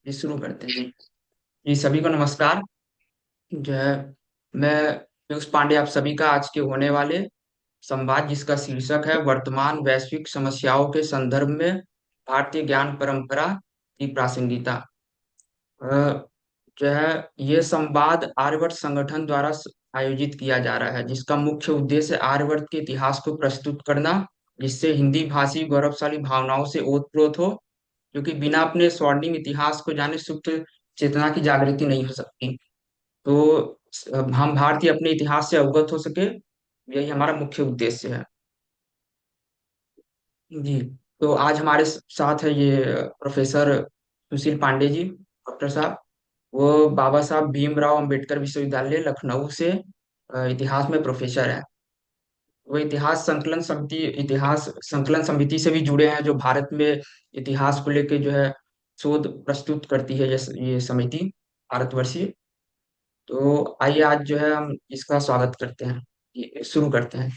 ये शुरू करते हैं जी। सभी को नमस्कार। जो है मैं पीयूष पांडे आप सभी का आज के होने वाले संवाद जिसका शीर्षक है वर्तमान वैश्विक समस्याओं के संदर्भ में भारतीय ज्ञान परंपरा की प्रासंगिकता। जो है ये संवाद आर्यवर्त संगठन द्वारा आयोजित किया जा रहा है, जिसका मुख्य उद्देश्य आर्यवर्त के इतिहास को प्रस्तुत करना, जिससे हिंदी भाषी गौरवशाली भावनाओं से ओतप्रोत हो। क्योंकि बिना अपने स्वर्णिम इतिहास को जाने सुप्त चेतना की जागृति नहीं हो सकती। तो हम भारतीय अपने इतिहास से अवगत हो सके, यही हमारा मुख्य उद्देश्य है जी। तो आज हमारे साथ है ये प्रोफेसर सुशील पांडे जी, डॉक्टर साहब। वो बाबा साहब भीमराव अंबेडकर विश्वविद्यालय लखनऊ से इतिहास में प्रोफेसर है। वो इतिहास संकलन समिति से भी जुड़े हैं, जो भारत में इतिहास को लेके जो है शोध प्रस्तुत करती है ये समिति भारतवर्षीय। तो आइए आज जो है हम इसका स्वागत करते हैं, शुरू करते हैं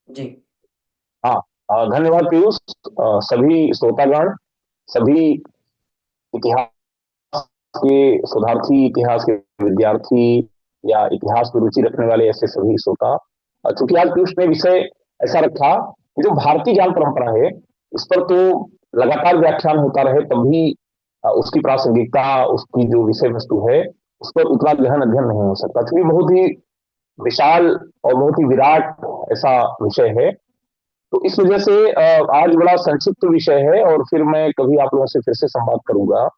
जी। हाँ। धन्यवाद पीयूष। सभी श्रोतागण, सभी इतिहास के शोधार्थी, इतिहास के विद्यार्थी या इतिहास में रुचि रखने वाले ऐसे सभी श्रोता। चूंकि आज पीयूष ने विषय ऐसा रखा कि जो भारतीय ज्ञान परंपरा है, इस पर तो लगातार व्याख्यान होता रहे तब भी उसकी प्रासंगिकता, उसकी जो विषय वस्तु है, उस पर उतना गहन अध्ययन नहीं हो सकता, क्योंकि बहुत ही विशाल और बहुत ही विराट ऐसा विषय है। तो इस वजह से आज बड़ा संक्षिप्त विषय है और फिर मैं कभी आप लोगों से फिर से संवाद करूंगा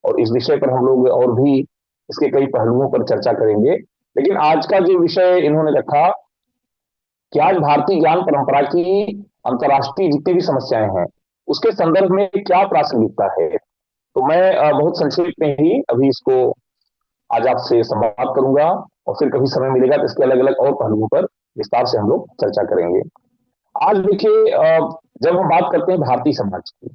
और इस विषय पर हम लोग और भी इसके कई पहलुओं पर चर्चा करेंगे। लेकिन आज का जो विषय इन्होंने रखा कि आज भारतीय ज्ञान परंपरा की अंतर्राष्ट्रीय जितनी भी समस्याएं हैं, उसके संदर्भ में क्या प्रासंगिकता है, तो मैं बहुत संक्षेप में ही अभी इसको आज आपसे संवाद करूंगा और फिर कभी समय मिलेगा तो इसके अलग अलग और पहलुओं पर विस्तार से हम लोग चर्चा करेंगे। आज देखिए, जब हम बात करते हैं भारतीय समाज की,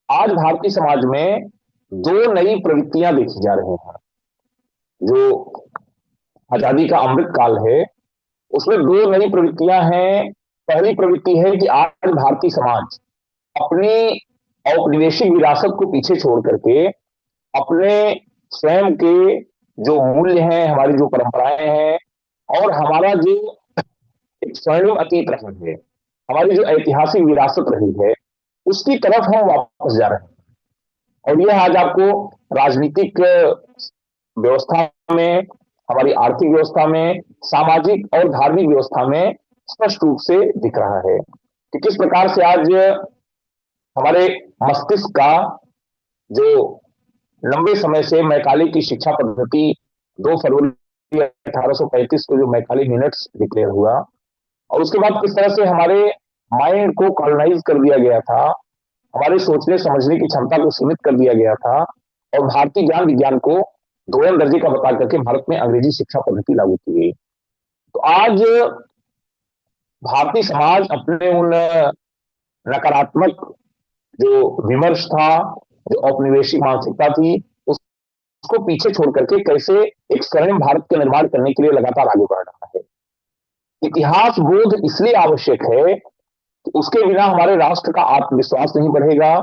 आज भारतीय समाज में दो नई प्रवृत्तियां देखी जा रही हैं। जो आजादी का अमृत काल है, उसमें दो नई प्रवृत्तियां हैं। पहली प्रवृत्ति है कि आज भारतीय समाज अपनी औपनिवेशिक विरासत को पीछे छोड़ करके अपने स्वयं के जो मूल्य हैं, हमारी जो परंपराएं हैं और हमारा जो एक स्वर्णिम अतीत रहा है, हमारी जो ऐतिहासिक विरासत रही है, उसकी तरफ हम वापस जा रहे हैं। और यह आज आपको राजनीतिक व्यवस्था में, हमारी आर्थिक व्यवस्था में, सामाजिक और धार्मिक व्यवस्था में स्पष्ट रूप से दिख रहा है कि किस प्रकार से आज हमारे मस्तिष्क का जो लंबे समय से मैकाले की शिक्षा पद्धति 2 फरवरी 1835 को जो मैकाले मिनट्स डिक्लेयर हुआ, और उसके बाद किस तरह से हमारे माइंड को कॉलोनाइज कर दिया गया था, हमारे सोचने समझने की क्षमता को सीमित कर दिया गया था और भारतीय ज्ञान विज्ञान को दोयम दर्जे का बता करके भारत में अंग्रेजी शिक्षा पद्धति लागू की गई। तो आज भारतीय समाज अपने उन नकारात्मक जो विमर्श था, जो औपनिवेशिक मानसिकता थी, उसको पीछे छोड़ करके कैसे एक स्वर्णिम भारत का निर्माण करने के लिए लगातार आगे बढ़ रहा है। इतिहास बोध इसलिए आवश्यक है कि उसके बिना हमारे राष्ट्र का आत्मविश्वास नहीं बढ़ेगा,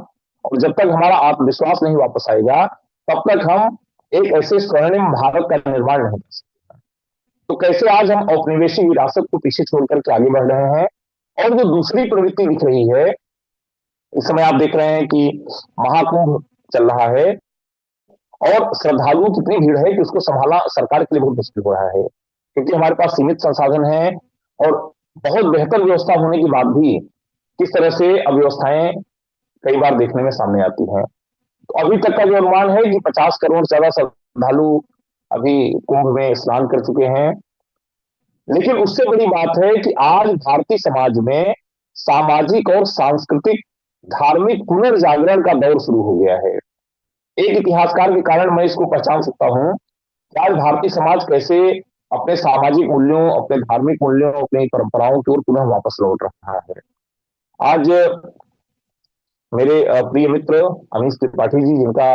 और जब तक हमारा आत्मविश्वास नहीं वापस आएगा तब तक हम एक ऐसे स्वर्णिम भारत का निर्माण नहीं कर सकते। तो कैसे आज हम औपनिवेशिक विरासत को पीछे छोड़ करके आगे बढ़ रहे हैं। और जो दूसरी प्रवृत्ति दिख रही है, इस समय आप देख रहे हैं कि महाकुंभ चल रहा है और श्रद्धालुओं की इतनी भीड़ है कि उसको संभालना सरकार के लिए बहुत मुश्किल हो रहा है, क्योंकि हमारे पास सीमित संसाधन है और बहुत बेहतर व्यवस्था होने के बाद भी किस तरह से अव्यवस्थाएं कई बार देखने में सामने आती हैं। तो अभी तक का जो अनुमान है कि 50 करोड़ से ज्यादा श्रद्धालु अभी कुंभ में स्नान कर चुके हैं। लेकिन उससे बड़ी बात है कि आज भारतीय समाज में सामाजिक और सांस्कृतिक धार्मिक पुनर्जागरण का दौर शुरू हो गया है। एक इतिहासकार के कारण मैं इसको पहचान सकता हूं कि आज भारतीय समाज कैसे अपने सामाजिक मूल्यों, अपने धार्मिक मूल्यों, अपनी परंपराओं की ओर पुनः वापस लौट रहा है। आज मेरे प्रिय मित्र अमीश त्रिपाठी जी, जिनका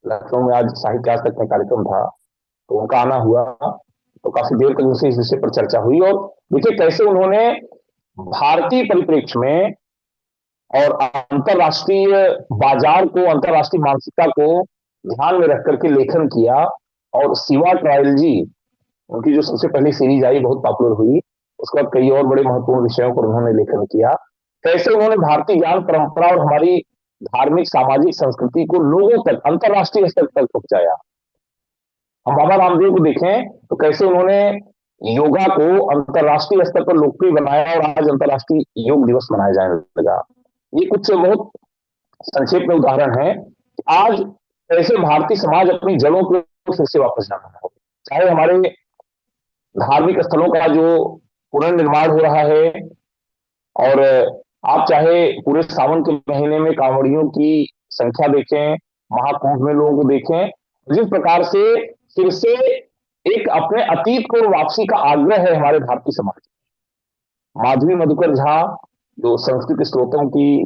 लखनऊ में आज साहित्य आज तक में कार्यक्रम था, तो उनका आना हुआ, तो काफी देर तक उनसे इस विषय पर चर्चा हुई और देखिए कैसे उन्होंने भारतीय परिप्रेक्ष्य में और अंतरराष्ट्रीय बाजार को, अंतरराष्ट्रीय मानसिकता को ध्यान में रख करके लेखन किया। और शिवा ट्रायलजी, उनकी जो सबसे पहली सीरीज आई बहुत पॉपुलर हुई, उसके बाद कई और बड़े महत्वपूर्ण विषयों पर उन्होंने लेखन किया। कैसे उन्होंने भारतीय ज्ञान परंपरा और हमारी धार्मिक सामाजिक संस्कृति को लोगों तक, अंतरराष्ट्रीय स्तर तक पहुंचाया। हम बाबा रामदेव को देखें तो कैसे उन्होंने योगा को अंतरराष्ट्रीय स्तर पर लोकप्रिय बनाया और आज अंतरराष्ट्रीय योग दिवस मनाया जाने लगा। ये कुछ बहुत संक्षेप में उदाहरण है कि आज कैसे भारतीय समाज अपनी जड़ों को फिर से वापस जाना है। चाहे हमारे धार्मिक स्थलों का जो पुनर्निर्माण हो रहा है, और आप चाहे पूरे सावन के महीने में कांवड़ियों की संख्या देखें, महाकुंभ में लोगों को देखें, जिस प्रकार से फिर से एक अपने अतीत को वापसी का आग्रह है हमारे भारतीय समाज। माधवी मधुकर झा, जो संस्कृत स्तोत्रम की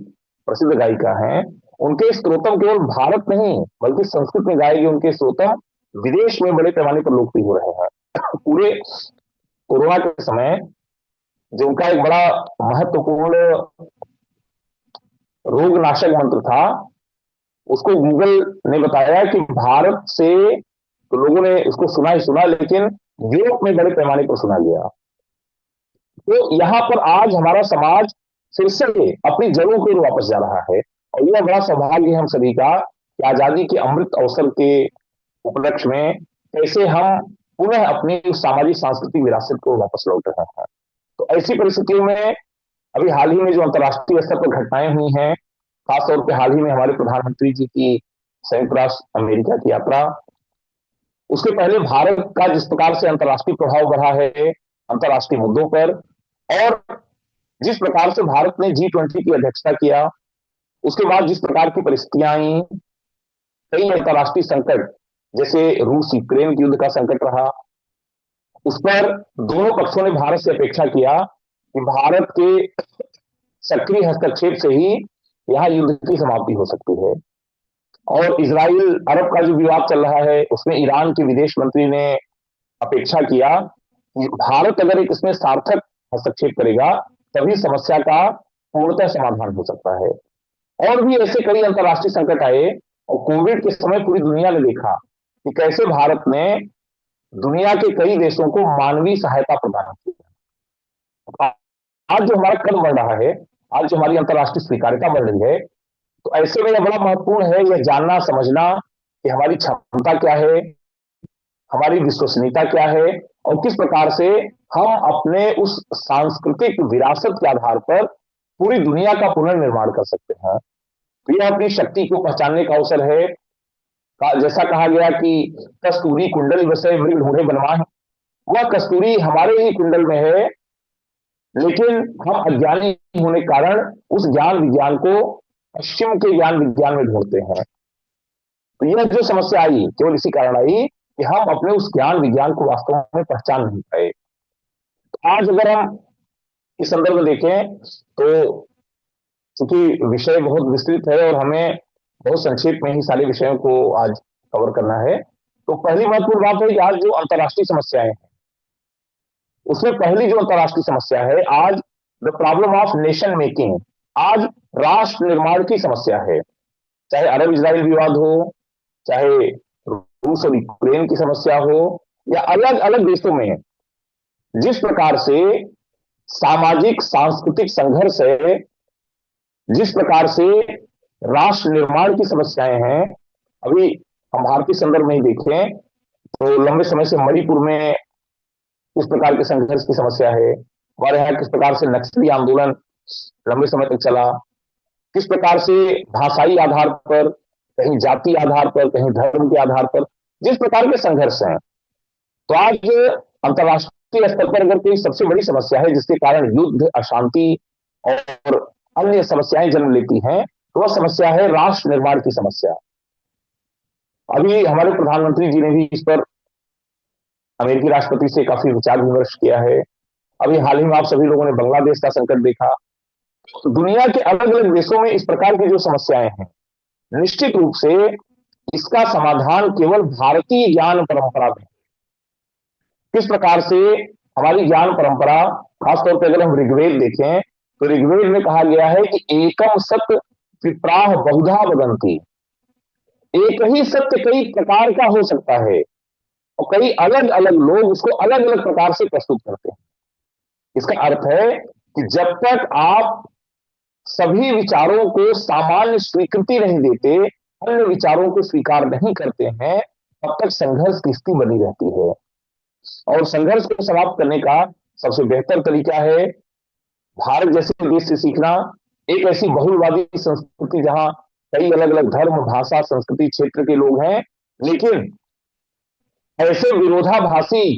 प्रसिद्ध गायिका हैं, उनके स्तोत्रम केवल भारत नहीं बल्कि संस्कृत में गाए गए उनके स्तोत्रम विदेश में बड़े पैमाने पर लोकप्रिय हो रहे हैं। पूरे कोरोना के समय जो उनका एक बड़ा महत्वपूर्ण रोगनाशक मंत्र था, उसको गूगल ने बताया कि भारत से तो लोगों ने उसको सुना ही सुना, लेकिन यूरोप में बड़े पैमाने पर सुना गया। तो यहां पर आज हमारा समाज फिर से अपनी जड़ों की ओर वापस जा रहा है। और यह बड़ा सौभाग्य है हम सभी का कि आजादी के अमृत अवसर के उपलक्ष्य में कैसे हम पुनः अपनी सामाजिक सांस्कृतिक विरासत को वापस लौट रहे हैं। तो ऐसी परिस्थितियों में अभी हाल ही में जो अंतर्राष्ट्रीय स्तर पर घटनाएं हुई हैं, खासतौर पर हाल ही में हमारे प्रधानमंत्री जी की संयुक्त राष्ट्र अमेरिका की यात्रा, उसके पहले भारत का जिस प्रकार से अंतर्राष्ट्रीय प्रभाव बढ़ा है अंतर्राष्ट्रीय मुद्दों पर, और जिस प्रकार से भारत ने G20 की अध्यक्षता किया, उसके बाद जिस प्रकार की परिस्थितियां आई, कई अंतर्राष्ट्रीय संकट जैसे रूस यूक्रेन युद्ध का संकट रहा, उस पर दोनों पक्षों ने भारत से अपेक्षा किया कि भारत के सक्रिय हस्तक्षेप से ही यहां युद्ध की समाप्ति हो सकती है। और इजराइल अरब का जो विवाद चल रहा है, उसमें ईरान के विदेश मंत्री ने अपेक्षा किया कि भारत अगर एक इसमें सार्थक हस्तक्षेप करेगा तभी समस्या का पूर्णतः समाधान हो सकता है। और भी ऐसे कई अंतर्राष्ट्रीय संकट आए, और कोविड के समय पूरी दुनिया ने देखा कि कैसे भारत ने दुनिया के कई देशों को मानवीय सहायता प्रदान की। आज जो हमारा कद बढ़ रहा है, आज जो हमारी अंतर्राष्ट्रीय स्वीकार्यता बढ़ रही है, तो ऐसे में यह बड़ा महत्वपूर्ण है यह जानना समझना कि हमारी क्षमता क्या है, हमारी विश्वसनीयता क्या है, और किस प्रकार से हम अपने उस सांस्कृतिक विरासत के आधार पर पूरी दुनिया का पुनर्निर्माण कर सकते हैं। तो यह अपनी शक्ति को पहचानने का अवसर है। जैसा कहा गया कि कस्तूरी कुंडल वैसे मृग ढूंढे बनवान, वह कस्तूरी हमारे ही कुंडल में है, लेकिन हम अज्ञानी होने के कारण उस ज्ञान विज्ञान को पश्चिम के ज्ञान विज्ञान में ढूंढते हैं। तो यह जो समस्या आई केवल इसी कारण आई कि हम अपने उस ज्ञान विज्ञान को वास्तव में पहचान नहीं पाए। तो आज अगर हम इस संदर्भ में देखें तो चूंकि विषय बहुत विस्तृत है और हमें बहुत संक्षेप में ही सारे विषयों को आज कवर करना है, तो पहली महत्वपूर्ण बात है कि आज जो अंतर्राष्ट्रीय समस्याएं हैं, उसमें पहली जो अंतर्राष्ट्रीय समस्या है आज the problem of nation making, आज राष्ट्र निर्माण की समस्या है। चाहे अरब इजराइल विवाद हो, चाहे रूस और यूक्रेन की समस्या हो, या अलग अलग देशों में जिस प्रकार से सामाजिक सांस्कृतिक संघर्ष है, जिस प्रकार से राष्ट्र निर्माण की समस्याएं हैं। अभी हम भारतीय संदर्भ में ही देखें तो लंबे समय से मणिपुर में किस प्रकार के संघर्ष की समस्या है, हमारे यहाँ किस प्रकार से नक्सली आंदोलन लंबे समय तक चला, किस प्रकार से भाषाई आधार पर, कहीं जाति आधार पर, कहीं धर्म के आधार पर जिस प्रकार के संघर्ष हैं। तो आज अंतर्राष्ट्रीय स्तर पर अगर कोई सबसे बड़ी समस्या है जिसके कारण युद्ध, अशांति और अन्य समस्याएं जन्म लेती हैं, तो वह समस्या है राष्ट्र निर्माण की समस्या। अभी हमारे प्रधानमंत्री जी ने भी इस पर अमेरिकी राष्ट्रपति से काफी विचार विमर्श किया है। अभी हाल ही में आप सभी लोगों ने बांग्लादेश का संकट देखा। तो दुनिया के अलग अलग देशों में इस प्रकार की जो समस्याएं हैं, निश्चित रूप से इसका समाधान केवल भारतीय ज्ञान परंपरा में। किस प्रकार से हमारी ज्ञान परंपरा, खासतौर पर अगर हम ऋग्वेद देखें तो ऋग्वेद में कहा गया है कि एकम सत्य विप्राह बहुधा वदंती। एक ही सत्य कई प्रकार का हो सकता है और कई अलग अलग लोग उसको अलग अलग प्रकार से प्रस्तुत करते हैं। इसका अर्थ है कि जब तक आप सभी विचारों को सामान्य स्वीकृति नहीं देते, अन्य विचारों को स्वीकार नहीं करते हैं, तब तक संघर्ष की स्थिति बनी रहती है। और संघर्ष को समाप्त करने का सबसे बेहतर तरीका है भारत जैसे देश से सीखना। एक ऐसी बहुलवादी संस्कृति जहां कई अलग अलग धर्म, भाषा, संस्कृति, क्षेत्र के लोग हैं, लेकिन ऐसे विरोधाभासी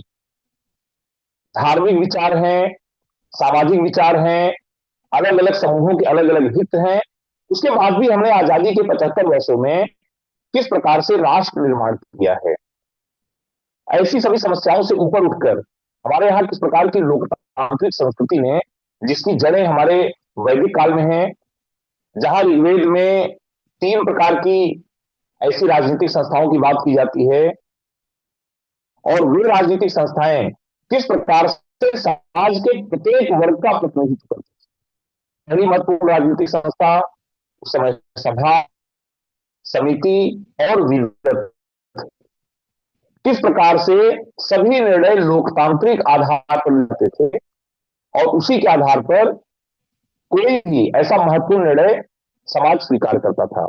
धार्मिक विचार हैं, सामाजिक विचार हैं, अलग अलग समूहों के अलग अलग हित हैं। उसके बाद भी हमने आजादी के 75 वर्षों में किस प्रकार से राष्ट्र निर्माण किया है, ऐसी सभी समस्याओं से ऊपर उठकर हमारे यहाँ किस प्रकार की लोकतांत्रिक संस्कृति ने, जिसकी जड़ें हमारे वैदिक काल में हैं, जहां ऋग्वेद में 3 प्रकार की ऐसी राजनीतिक संस्थाओं की बात की जाती है और वे राजनीतिक संस्थाएं किस प्रकार से समाज के प्रत्येक वर्ग का प्रतिनिधित्व करती है। पहली महत्वपूर्ण राजनीतिक संस्था उस समय सभा, समिति और विधत, किस प्रकार से सभी निर्णय लोकतांत्रिक आधार पर लेते थे और उसी के आधार पर कोई भी ऐसा महत्वपूर्ण निर्णय समाज स्वीकार करता था।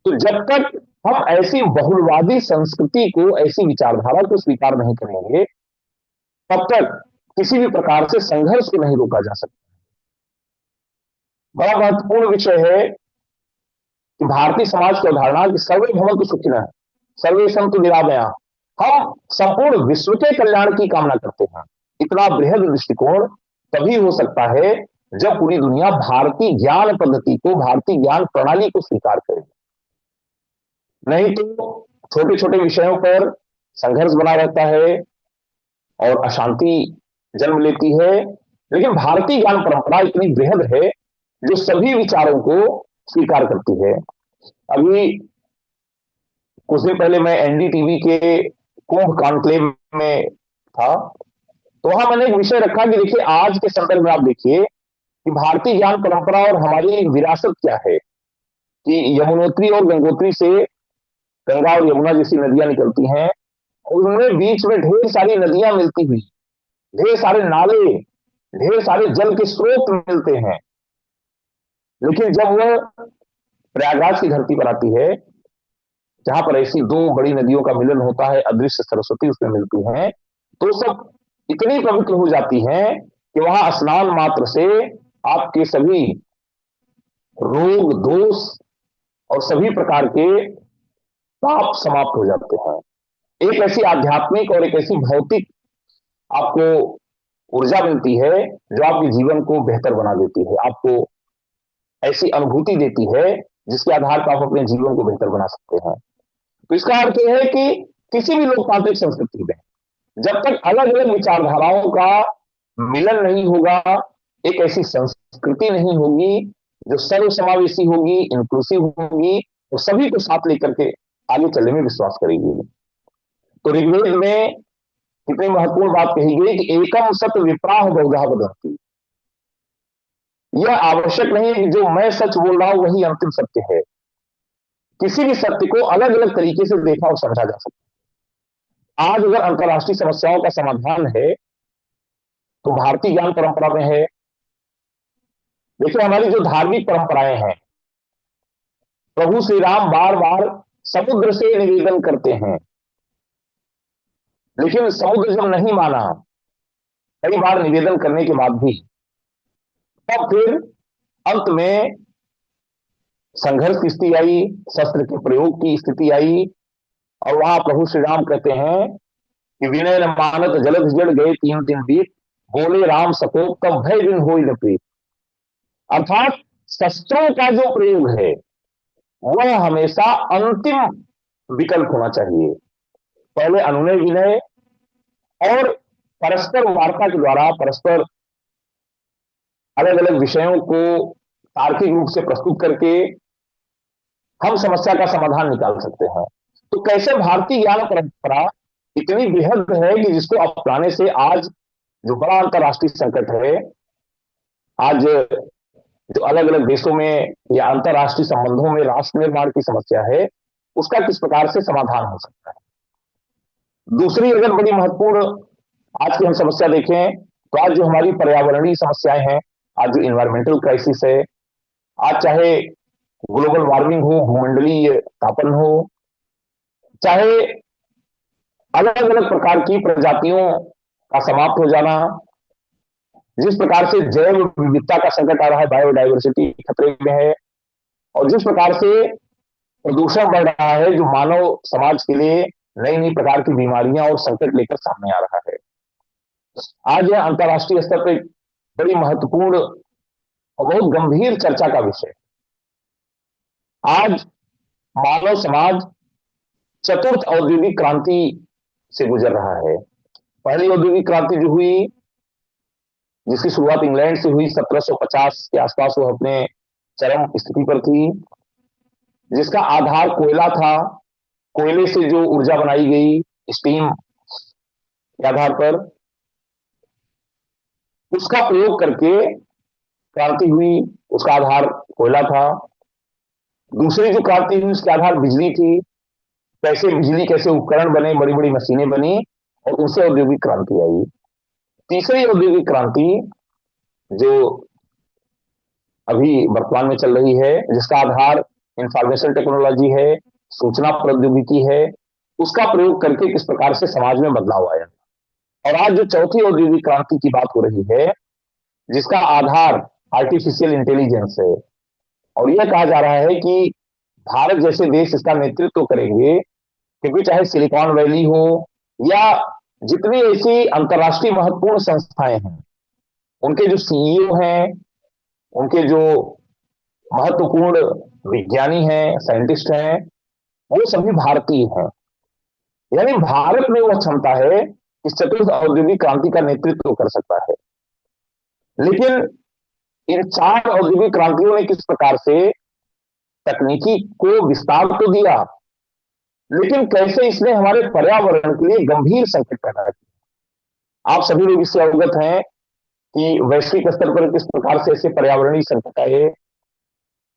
तो जब तक हम ऐसी बहुलवादी संस्कृति को, ऐसी विचारधारा को स्वीकार नहीं करेंगे, तब तक किसी भी प्रकार से संघर्ष को नहीं रोका जा सकता। बड़ा महत्वपूर्ण विषय है कि भारतीय समाज की अवधारणा कि सर्वे भवन्तु सुखिनः, सर्वे सन्तु निरामयाः, हम संपूर्ण विश्व के कल्याण की कामना करते हैं। इतना बृहद दृष्टिकोण तभी हो सकता है जब पूरी दुनिया भारतीय ज्ञान पद्धति को, भारतीय ज्ञान प्रणाली को स्वीकार करेगी। नहीं तो छोटे छोटे विषयों पर संघर्ष बना रहता है और अशांति जन्म लेती है। लेकिन भारतीय ज्ञान परंपरा इतनी बृहद है जो सभी विचारों को स्वीकार करती है। अभी कुछ दिन पहले मैं एनडीटीवी के कुंभ कॉन्क्लेव में था, तो वहां मैंने एक विषय रखा कि देखिए आज के संदर्भ में आप देखिए कि भारतीय ज्ञान परंपरा और हमारी विरासत क्या है कि यमुनोत्री और गंगोत्री से गंगा और यमुना जैसी नदियां निकलती हैं और उनमें बीच में ढेर सारी नदियां मिलती हुई, ढेर सारे नाले, ढेर सारे जल के स्रोत मिलते हैं। लेकिन जब वह प्रयागराज की धरती पर आती है, जहां पर ऐसी 2 बड़ी नदियों का मिलन होता है, अदृश्य सरस्वती उसमें मिलती हैं, तो सब इतनी पवित्र हो जाती हैं कि वहां स्नान मात्र से आपके सभी रोग, दोष और सभी प्रकार के पाप समाप्त हो जाते हैं। एक ऐसी आध्यात्मिक और एक ऐसी भौतिक आपको ऊर्जा मिलती है जो आपके जीवन को बेहतर बना देती है, आपको ऐसी अनुभूति देती है जिसके आधार पर आप अपने जीवन को बेहतर बना सकते हैं। तो इसका अर्थ यह है कि किसी भी लोकतांत्रिक संस्कृति में जब तक अलग अलग विचारधाराओं का मिलन नहीं होगा, एक ऐसी संस्कृति नहीं होगी जो सर्वसमावेशी होगी, इंक्लूसिव होगी और सभी को साथ लेकर के आगे चलने में विश्वास करेगी। तो ऋग्वेद में कितनी महत्वपूर्ण बात कही गई कि एकम सत्य विप्राह बहुधा वदन्ति। यह आवश्यक नहीं है कि जो मैं सच बोल रहा हूं वही अंतिम सत्य है। किसी भी सत्य को अलग अलग तरीके से देखा और समझा जा सकता है। आज अगर अंतर्राष्ट्रीय समस्याओं का समाधान है तो भारतीय ज्ञान परंपरा में है। देखिए हमारी जो धार्मिक परंपराएं हैं, प्रभु श्री राम बार बार समुद्र से निवेदन करते हैं, लेकिन समुद्र जब नहीं माना, कई बार निवेदन करने के बाद भी, तब फिर अंत में संघर्ष की स्थिति आई, शस्त्र के प्रयोग की स्थिति आई और वहां प्रभु श्री राम कहते हैं कि विनय न मानत जलद जड़ गए 3 दिन बीत, बोले राम सकोप तब भय दिन हो न प्रीत। अर्थात शस्त्रों का जो प्रयोग है वह हमेशा अंतिम विकल्प होना चाहिए। पहले अनुनय विनय और परस्पर वार्ता के द्वारा, परस्पर अलग अलग विषयों को तार्किक रूप से प्रस्तुत करके हम समस्या का समाधान निकाल सकते हैं। तो कैसे भारतीय ज्ञान परंपरा इतनी बृहद है कि जिसको अपनाने से आज जो बड़ा अंतर्राष्ट्रीय संकट है, आज जो अलग अलग देशों में या अंतरराष्ट्रीय संबंधों में राष्ट्र निर्माण की समस्या है, उसका किस प्रकार से समाधान हो सकता है। दूसरी अगर बड़ी महत्वपूर्ण आज की हम समस्या देखें, तो आज जो हमारी पर्यावरणीय समस्याएं हैं, आज जो इन्वायरमेंटल क्राइसिस है, आज चाहे ग्लोबल वार्मिंग हो, भूमंडलीय तापन हो, चाहे अलग अलग प्रकार की प्रजातियों का समाप्त हो जाना, जिस प्रकार से जैव विविधता का संकट आ रहा है, बायोडाइवर्सिटी खतरे में है, और जिस प्रकार से प्रदूषण बढ़ रहा है, जो मानव समाज के लिए नई नई प्रकार की बीमारियां और संकट लेकर सामने आ रहा है। आज यह अंतर्राष्ट्रीय स्तर पर बड़ी महत्वपूर्ण और बहुत गंभीर चर्चा का विषय। आज मानव समाज चतुर्थ औद्योगिक क्रांति से गुजर रहा है। पहली औद्योगिक क्रांति जो हुई, जिसकी शुरुआत इंग्लैंड से हुई 1750 के आसपास, वो अपने चरम स्थिति पर थी, जिसका आधार कोयला था। कोयले से जो ऊर्जा बनाई गई स्टीम के आधार पर, उसका प्रयोग करके क्रांति हुई, उसका आधार कोयला था। दूसरी जो क्रांति हुई उसके आधार बिजली थी, कैसे उपकरण बने, बड़ी बड़ी मशीनें बनी, और उनसे औद्योगिक क्रांति आई। तीसरी औद्योगिक क्रांति जो अभी वर्तमान में चल रही है, जिसका आधार इंफॉर्मेशन टेक्नोलॉजी है, सूचना प्रौद्योगिकी है, उसका प्रयोग करके किस प्रकार से समाज में बदलाव आया। और आज जो चौथी औद्योगिक क्रांति की बात हो रही है, जिसका आधार आर्टिफिशियल इंटेलिजेंस है, और यह कहा जा रहा है कि भारत जैसे देश इसका नेतृत्व करेंगे, क्योंकि चाहे सिलिकॉन वैली हो या जितनी ऐसी अंतरराष्ट्रीय महत्वपूर्ण संस्थाएं हैं, उनके जो सीईओ हैं, उनके जो महत्वपूर्ण विज्ञानी हैं, साइंटिस्ट हैं, वो सभी भारतीय हैं। यानी भारत में वह क्षमता है इस चतुर्थ औद्योगिक क्रांति का नेतृत्व कर सकता है। लेकिन इन चार औद्योगिक क्रांतियों ने किस प्रकार से तकनीकी को विस्तार तो दिया, लेकिन कैसे इसने हमारे पर्यावरण के लिए गंभीर संकट पैदा किया। आप सभी लोग इससे अवगत हैं कि वैश्विक स्तर पर किस प्रकार से ऐसे पर्यावरणीय संकट आए,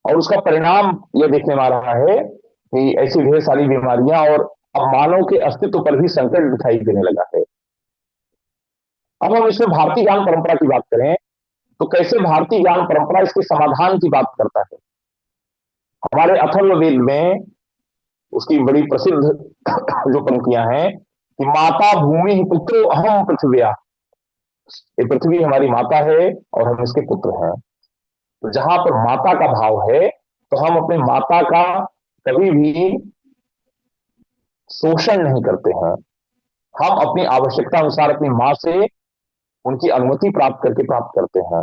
और उसका परिणाम यह देखने में आ रहा है कि ऐसी ढेर सारी बीमारियां, और अब मानव के अस्तित्व पर भी संकट दिखाई देने लगा है। अब हम इसमें भारतीय ज्ञान परंपरा की बात करें, तो कैसे भारतीय ज्ञान परंपरा इसके समाधान की बात करता है। हमारे अथर्ववेद में उसकी बड़ी प्रसिद्ध जो पंक्तियां हैं कि माता भूमि पुत्रो अहम पृथ्व्या, ये पृथ्वी हमारी माता है और हम इसके पुत्र हैं। तो जहां पर माता का भाव है, तो हम अपने माता का कभी भी शोषण नहीं करते हैं। हम अपनी आवश्यकता अनुसार अपनी मां से उनकी अनुमति प्राप्त करके प्राप्त करते हैं।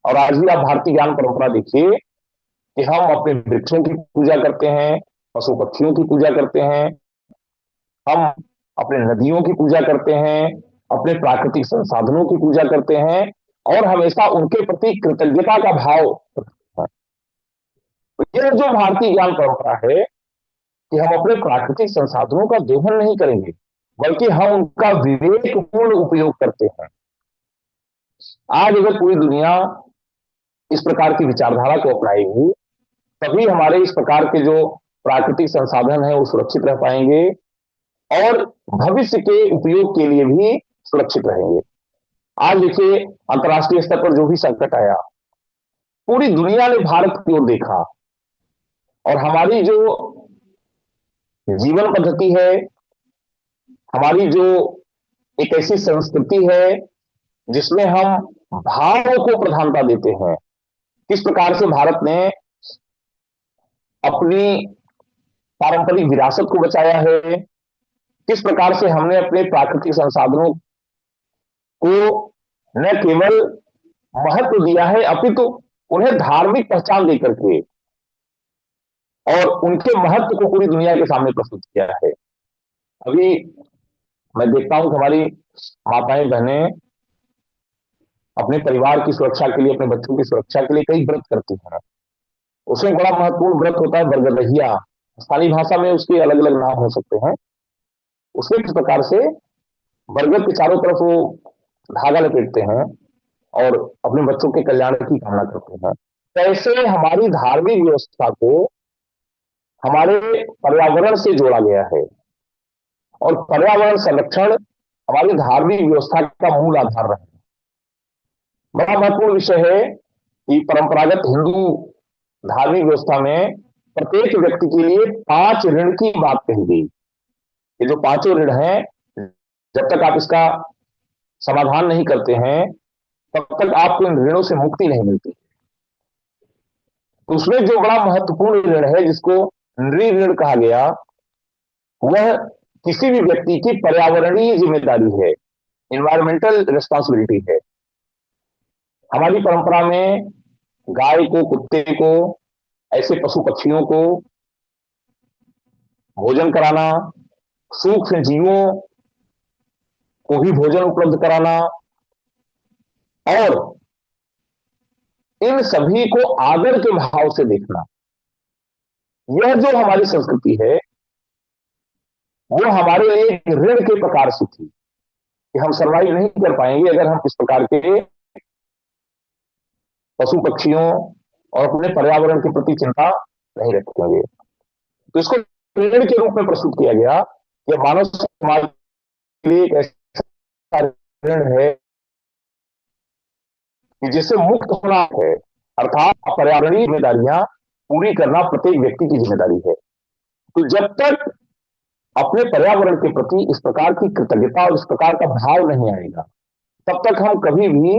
और आज भी आप भारतीय ज्ञान परंपरा देखिए कि हम अपने वृक्षों की पूजा करते हैं, पशु पक्षियों की पूजा करते हैं, हम अपने नदियों की पूजा करते हैं, अपने प्राकृतिक संसाधनों की पूजा करते हैं, और हमेशा उनके प्रति कृतज्ञता का भाव रखते हैं। तो यह जो भारतीय ज्ञान परंपरा है कि हम अपने प्राकृतिक संसाधनों का दोहन नहीं करेंगे, बल्कि हम उनका विवेकपूर्ण उपयोग करते हैं। आज अगर पूरी दुनिया इस प्रकार की विचारधारा को अपनाएगी, तभी हमारे इस प्रकार के जो प्राकृतिक संसाधन है वो सुरक्षित रह पाएंगे, और भविष्य के उपयोग के लिए भी सुरक्षित रहेंगे। आज देखिए अंतर्राष्ट्रीय स्तर पर जो भी संकट आया, पूरी दुनिया ने भारत की ओर देखा, और हमारी जो जीवन पद्धति है, हमारी जो एक ऐसी संस्कृति है जिसमें हम भावों को प्रधानता देते हैं, किस प्रकार से भारत ने अपनी पारंपरिक विरासत को बचाया है, किस प्रकार से हमने अपने प्राकृतिक संसाधनों को न केवल महत्व दिया है, अपितु उन्हें धार्मिक पहचान देकर के और उनके महत्व को पूरी दुनिया के सामने प्रस्तुत किया है। अभी मैं देखता हूं कि हमारी माताएं बहनें अपने परिवार की सुरक्षा के लिए, अपने बच्चों की सुरक्षा के लिए कई व्रत करती हैं। उसमें बड़ा महत्वपूर्ण व्रत होता है बरगदहिया। स्थानीय भाषा में उसके अलग अलग नाम हो सकते हैं। उसमें किस प्रकार से बरगद के चारों तरफ वो धागा लपेटते हैं और अपने बच्चों के कल्याण की कामना करते हैं। कैसे हमारी धार्मिक व्यवस्था को हमारे पर्यावरण से जोड़ा गया है, और पर्यावरण संरक्षण हमारी धार्मिक व्यवस्था का मूल आधार रहा है। बड़ा महत्वपूर्ण विषय है कि परंपरागत हिंदू धार्मिक व्यवस्था में प्रत्येक व्यक्ति के लिए 5 ऋण की बात कही गई। ये जो पांचों ऋण हैं, जब तक आप इसका समाधान नहीं करते हैं, तब तक आपको इन ऋणों से मुक्ति नहीं मिलती। तो उसमें जो बड़ा महत्वपूर्ण ऋण है, जिसको नृ ऋण कहा गया, वह किसी भी व्यक्ति की पर्यावरणीय जिम्मेदारी है, इन्वायरमेंटल रिस्पॉन्सिबिलिटी है। हमारी परंपरा में गाय को, कुत्ते को, ऐसे पशु पक्षियों को भोजन कराना, सूक्ष्म जीवों को भी भोजन उपलब्ध कराना, और इन सभी को आदर के भाव से देखना, यह जो हमारी संस्कृति है, वो हमारे लिए एक ऋण के प्रकार से थी कि हम सर्वाइव नहीं कर पाएंगे अगर हम इस प्रकार के पशु पक्षियों और अपने पर्यावरण के प्रति चिंता नहीं रखेंगे। तो इसको ऋण के रूप में प्रस्तुत किया गया कि मानव समाज के लिए एक ऐसा ऋण है कि जिससे मुक्त होना है, अर्थात पर्यावरणीय जिम्मेदारियां पूरी करना प्रत्येक व्यक्ति की जिम्मेदारी है। तो जब तक अपने पर्यावरण के प्रति इस प्रकार की कृतज्ञता और इस प्रकार का भाव नहीं आएगा, तब तक हम कभी भी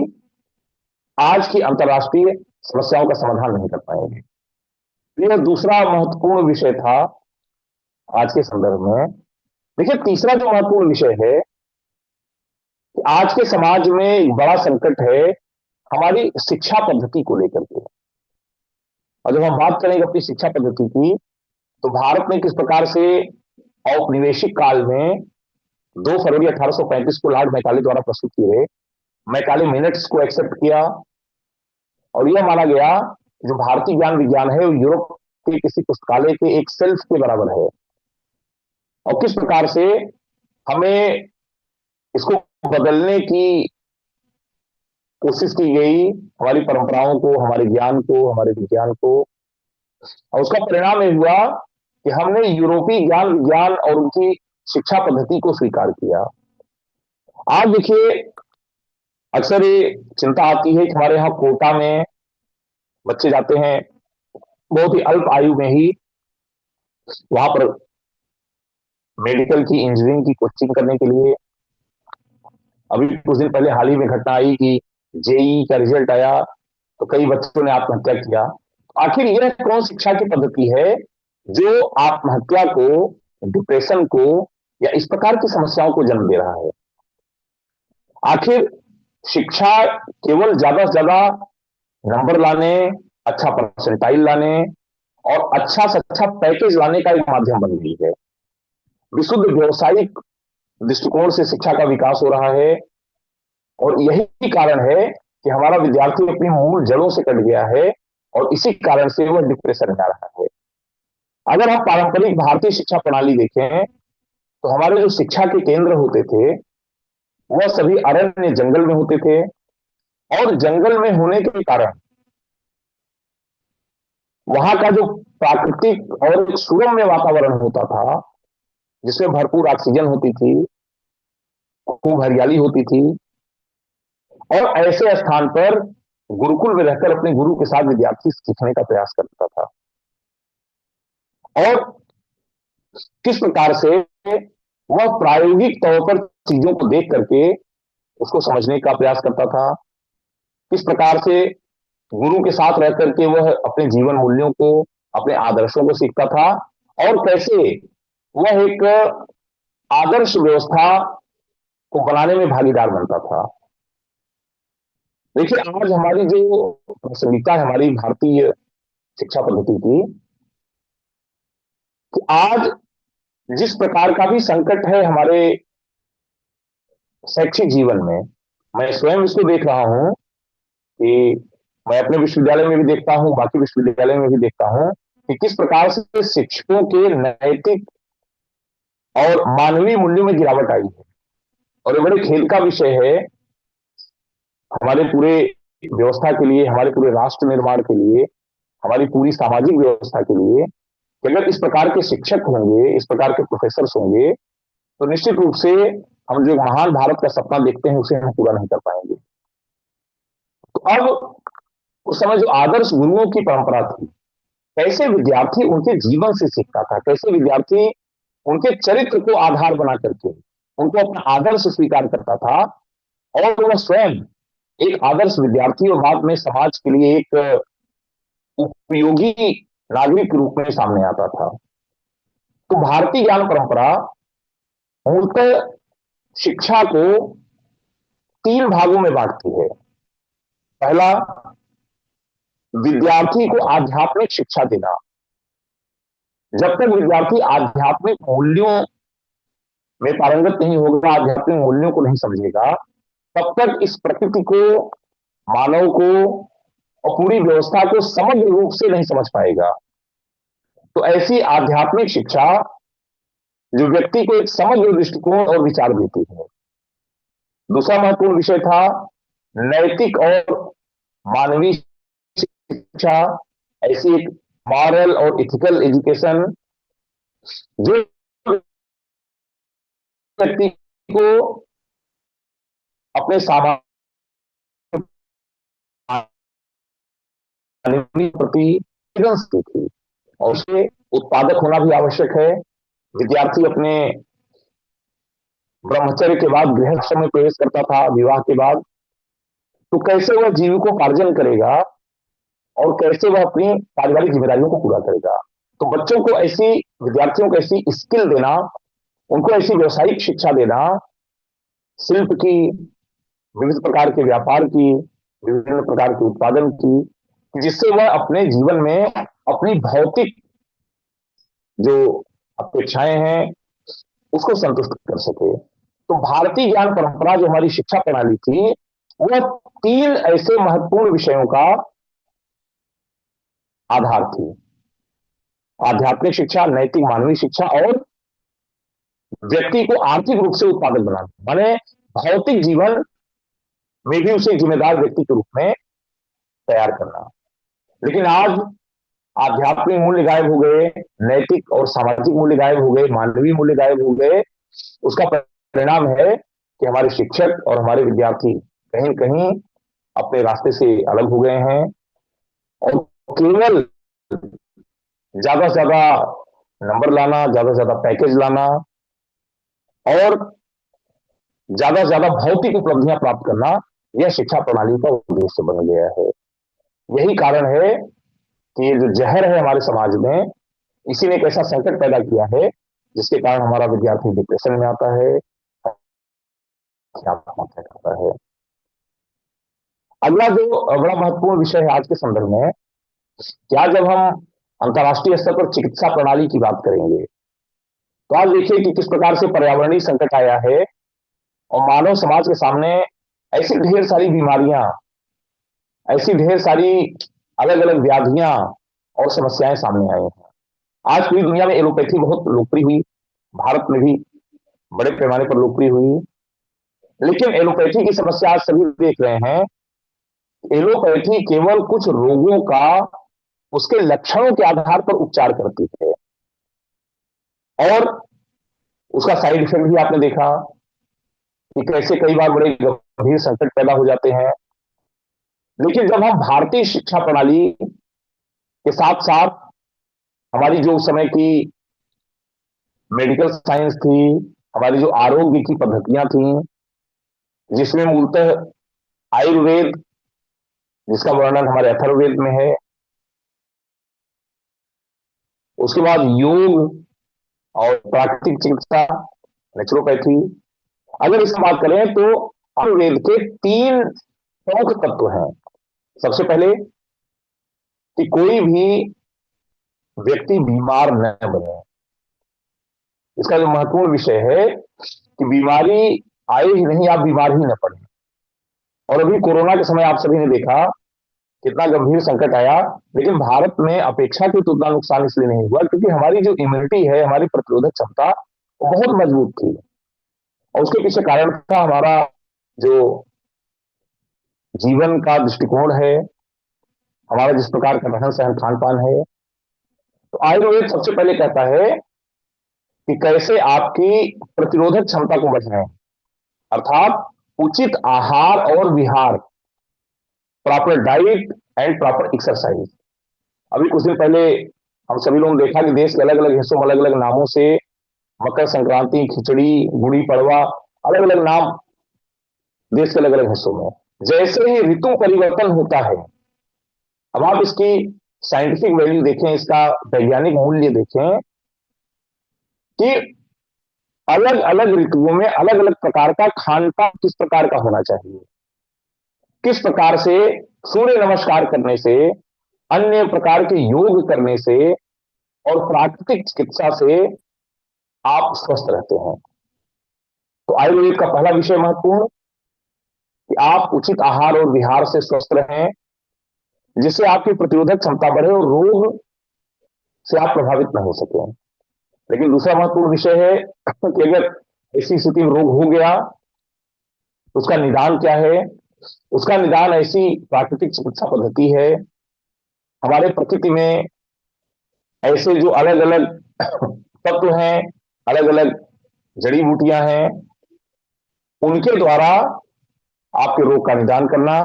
आज की अंतर्राष्ट्रीय समस्याओं का समाधान नहीं कर पाएंगे। यह दूसरा महत्वपूर्ण विषय था आज के संदर्भ में। देखिए, तीसरा जो महत्वपूर्ण विषय है कि आज के समाज में एक बड़ा संकट है हमारी शिक्षा पद्धति को लेकर के। और जब हम बात करेंगे अपनी शिक्षा पद्धति की, तो भारत ने किस प्रकार से औपनिवेशिक काल में 2 फरवरी 1835 को लॉर्ड मैकाले द्वारा प्रस्तुत किए गए मैकाले मिनट्स को एक्सेप्ट किया, और यह माना गया कि जो भारतीय ज्ञान विज्ञान है वो यूरोप के किसी पुस्तकालय के एक सेल्फ के बराबर है। और किस प्रकार से हमें इसको बदलने की कोशिश की गई, हमारी परंपराओं को, हमारे ज्ञान को, हमारे विज्ञान को, और उसका परिणाम यह हुआ कि हमने यूरोपीय ज्ञान विज्ञान और उनकी शिक्षा पद्धति को स्वीकार किया। आज देखिए, अक्सर ये चिंता आती है कि हमारे यहाँ कोटा में बच्चे जाते हैं बहुत ही अल्प आयु में ही वहां पर मेडिकल की, इंजीनियरिंग की कोचिंग करने के लिए। अभी कुछ दिन पहले हाल ही में घटना आई कि जेई का रिजल्ट आया तो कई बच्चों ने आत्महत्या किया। आखिर यह कौन शिक्षा की पद्धति है जो आत्महत्या को, डिप्रेशन को या इस प्रकार की समस्याओं को जन्म दे रहा है? आखिर शिक्षा केवल ज्यादा से ज्यादा नंबर लाने, अच्छा परसेंटाइल लाने और अच्छा से अच्छा पैकेज लाने का एक माध्यम बन गई है। विशुद्ध व्यवसायिक दृष्टिकोण से शिक्षा का विकास हो रहा है, और यही कारण है कि हमारा विद्यार्थी अपनी मूल जड़ों से कट गया है, और इसी कारण से वह डिप्रेशन में आ रहा है। अगर हम पारंपरिक भारतीय शिक्षा प्रणाली देखें, तो हमारे जो शिक्षा के केंद्र होते थे वह सभी अरण्य, जंगल में होते थे, और जंगल में होने के कारण वहां का जो प्राकृतिक और एक सुगम्य वातावरण होता था, जिसमें भरपूर ऑक्सीजन होती थी, खूब हरियाली होती थी, और ऐसे स्थान पर गुरुकुल में रहकर अपने गुरु के साथ विद्यार्थी सीखने का प्रयास करता था, और किस प्रकार से वह प्रायोगिक तौर पर चीजों को देख करके उसको समझने का प्रयास करता था, किस प्रकार से गुरु के साथ रह करके वह अपने जीवन मूल्यों को, अपने आदर्शों को सीखता था, और कैसे वह एक आदर्श व्यवस्था को बनाने में भागीदार बनता था। देखिए, आज हमारी जो प्रासंगिकता है हमारी भारतीय शिक्षा पद्धति की, कि आज जिस प्रकार का भी संकट है हमारे शैक्षिक जीवन में, मैं स्वयं इसको देख रहा हूं कि मैं अपने विश्वविद्यालय में भी देखता हूं, बाकी विश्वविद्यालय में भी देखता हूं कि किस प्रकार से शिक्षकों के नैतिक और मानवीय मूल्यों में गिरावट आई है। और ये बड़े खेद का विषय है हमारे पूरे व्यवस्था के लिए, हमारे पूरे राष्ट्र निर्माण के लिए, हमारी पूरी सामाजिक व्यवस्था के लिए कि अगर इस प्रकार के शिक्षक होंगे, इस प्रकार के प्रोफेसर होंगे, तो निश्चित रूप से हम जो महान भारत का सपना देखते हैं उसे हम पूरा नहीं कर पाएंगे। तो अब उस समय जो आदर्श गुरुओं की परंपरा थी, कैसे विद्यार्थी उनके जीवन से सीखता था, कैसे विद्यार्थी उनके चरित्र को आधार बना करके उनको अपना आदर्श स्वीकार करता था, और वह स्वयं एक आदर्श विद्यार्थी और बाद में समाज के लिए एक उपयोगी नागरिक के रूप में सामने आता था। तो भारतीय ज्ञान परंपरा मूलतः शिक्षा को 3 भागों में बांटती है। पहला, विद्यार्थी को आध्यात्मिक शिक्षा देना। जब तक विद्यार्थी आध्यात्मिक मूल्यों में पारंगत नहीं होगा, आध्यात्मिक मूल्यों को नहीं समझेगा, तब तक इस प्रकृति को, मानव को और पूरी व्यवस्था को समग्र रूप से नहीं समझ पाएगा। तो ऐसी आध्यात्मिक शिक्षा जो व्यक्ति को एक समग्र दृष्टिकोण और विचार देती है। दूसरा महत्वपूर्ण विषय था नैतिक और मानवीय शिक्षा, ऐसी एक मॉरल और इथिकल एजुकेशन जो व्यक्ति को अपने सामाजिक प्रति थी, और उसमें उत्पादक होना भी आवश्यक है। विद्यार्थी अपने ब्रह्मचर्य के बाद गृहस्थ में प्रवेश करता था, विवाह के बाद, तो कैसे वह जीविकोपार्जन करेगा और कैसे वह अपनी पारिवारिक जिम्मेदारियों को पूरा करेगा। तो बच्चों को ऐसी, विद्यार्थियों को ऐसी स्किल देना, उनको ऐसी व्यवसायिक शिक्षा देना, शिल्प की, विविध प्रकार के व्यापार की, विभिन्न प्रकार के उत्पादन की, जिससे वह अपने जीवन में अपनी भौतिक जो अपेक्षाएं हैं उसको संतुष्ट कर सके। तो भारतीय ज्ञान परंपरा जो हमारी शिक्षा प्रणाली थी, वह 3 ऐसे महत्वपूर्ण विषयों का आधार थी: आध्यात्मिक शिक्षा, नैतिक मानवीय शिक्षा और व्यक्ति को आर्थिक रूप से उत्पादक बनाना, माने भौतिक जीवन में भी उसे जिम्मेदार व्यक्ति के रूप में तैयार करना। लेकिन आज आध्यात्मिक मूल्य गायब हो गए, नैतिक और सामाजिक मूल्य गायब हो गए, मानवीय मूल्य गायब हो गए। उसका परिणाम है कि हमारे शिक्षक और हमारे विद्यार्थी कहीं न कहीं अपने रास्ते से अलग हो गए हैं, और केवल ज्यादा से ज्यादा नंबर लाना, ज्यादा से ज्यादा पैकेज लाना और ज्यादा से ज्यादा भौतिक उपलब्धियां प्राप्त करना, यह शिक्षा प्रणाली का उद्देश्य बन गया है। यही कारण है कि ये जो जहर है हमारे समाज में, इसी ने एक ऐसा संकट पैदा किया है जिसके कारण हमारा विद्यार्थी डिप्रेशन में आता है, आत्महत्या करता है। अगला जो बड़ा महत्वपूर्ण विषय है आज के संदर्भ में, क्या जब हम अंतर्राष्ट्रीय स्तर पर चिकित्सा प्रणाली की बात करेंगे, तो आज देखिए कि किस प्रकार से पर्यावरणीय संकट आया है और मानव समाज के सामने ऐसी ढेर सारी बीमारियां, ऐसी ढेर सारी अलग अलग व्याधियां और समस्याएं सामने आई हैं। आज पूरी दुनिया में एलोपैथी बहुत लोकप्रिय हुई, भारत में भी बड़े पैमाने पर लोकप्रिय हुई, लेकिन एलोपैथी की समस्या आज सभी देख रहे हैं। एलोपैथी केवल कुछ रोगों का उसके लक्षणों के आधार पर उपचार करती है, और उसका साइड इफेक्ट भी आपने देखा कि कैसे कई बार बड़े गंभीर संकट पैदा हो जाते हैं। लेकिन जब हम भारतीय शिक्षा प्रणाली के साथ साथ हमारी जो उस समय की मेडिकल साइंस थी, हमारी जो आरोग्य की पद्धतियां थी, जिसमें मूलतः आयुर्वेद, जिसका वर्णन हमारे अथर्ववेद में है, उसके बाद योग और प्राकृतिक चिकित्सा, नेचुरोपैथी, अगर इसकी बात करें तो आयुर्वेद के 3 प्रमुख तत्व हैं। सबसे पहले कि कोई भी व्यक्ति बीमार न बने। इसका जो महत्वपूर्ण विषय है कि बीमारी आए ही नहीं, आप बीमार ही न पड़े। और अभी कोरोना के समय आप सभी ने देखा कितना गंभीर संकट आया, लेकिन भारत में अपेक्षा की तुलना नुकसान इसलिए नहीं हुआ क्योंकि हमारी जो इम्यूनिटी है, हमारी प्रतिरोधक क्षमता, वो बहुत मजबूत थी। और उसके पीछे कारण था हमारा जो जीवन का दृष्टिकोण है, हमारा जिस प्रकार का रहन सहन खान पान है। तो आयुर्वेद सबसे पहले कहता है कि कैसे आपकी प्रतिरोधक क्षमता को बढ़ाएं, अर्थात उचित आहार और विहार, proper diet and proper exercise. अभी कुछ दिन पहले हम सभी लोगों ने देखा कि देश के अलग अलग हिस्सों में अलग अलग नामों से मकर संक्रांति, खिचड़ी, गुड़ी पड़वा, अलग अलग नाम देश के अलग अलग हिस्सों में। जैसे ही ऋतु परिवर्तन होता है, अब आप इसकी साइंटिफिक वैल्यू देखें, इसका वैज्ञानिक मूल्य देखें कि अलग अलग ऋतुओं में अलग अलग प्रकार का खान पान किस प्रकार का होना चाहिए, किस प्रकार से सूर्य नमस्कार करने से, अन्य प्रकार के योग करने से और प्राकृतिक चिकित्सा से आप स्वस्थ रहते हैं। तो आयुर्वेद का पहला विषय महत्वपूर्ण कि आप उचित आहार और विहार से स्वस्थ रहें, जिससे आपकी प्रतिरोधक क्षमता बढ़े और रोग से आप प्रभावित न हो सके। लेकिन दूसरा महत्वपूर्ण विषय है कि अगर ऐसी स्थिति में रोग हो गया तो उसका निदान क्या है। उसका निदान ऐसी प्राकृतिक चिकित्सा पद्धति है, हमारे प्रकृति में ऐसे जो अलग अलग तत्व हैं, अलग अलग जड़ी बूटियां हैं, उनके द्वारा आपके रोग का निदान करना,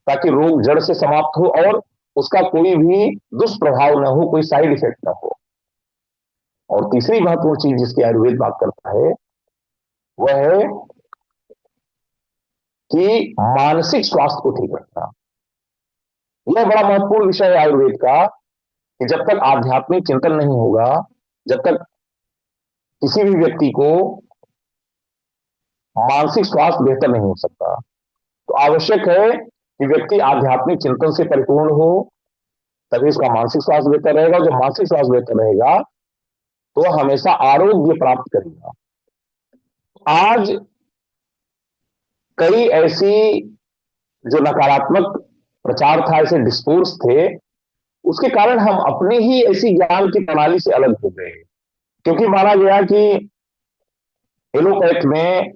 ताकि रोग जड़ से समाप्त हो और उसका कोई भी दुष्प्रभाव न हो, कोई साइड इफेक्ट न हो। और तीसरी महत्वपूर्ण चीज जिसकी आयुर्वेद बात करता है वह है कि मानसिक स्वास्थ्य को ठीक रखना। यह बड़ा महत्वपूर्ण विषय है आयुर्वेद का कि जब तक आध्यात्मिक चिंतन नहीं होगा, जब तक किसी भी व्यक्ति को मानसिक स्वास्थ्य बेहतर नहीं हो सकता। तो आवश्यक है कि व्यक्ति आध्यात्मिक चिंतन से परिपूर्ण हो, तभी उसका मानसिक स्वास्थ्य बेहतर रहेगा। और जब मानसिक स्वास्थ्य बेहतर रहेगा तो वह हमेशा आरोग्य प्राप्त करेगा। आज कई ऐसी जो नकारात्मक प्रचार था, ऐसे डिस्कोर्स थे, उसके कारण हम अपने ही ऐसी ज्ञान की प्रणाली से अलग हो गए, क्योंकि माना गया कि एलोपैथ में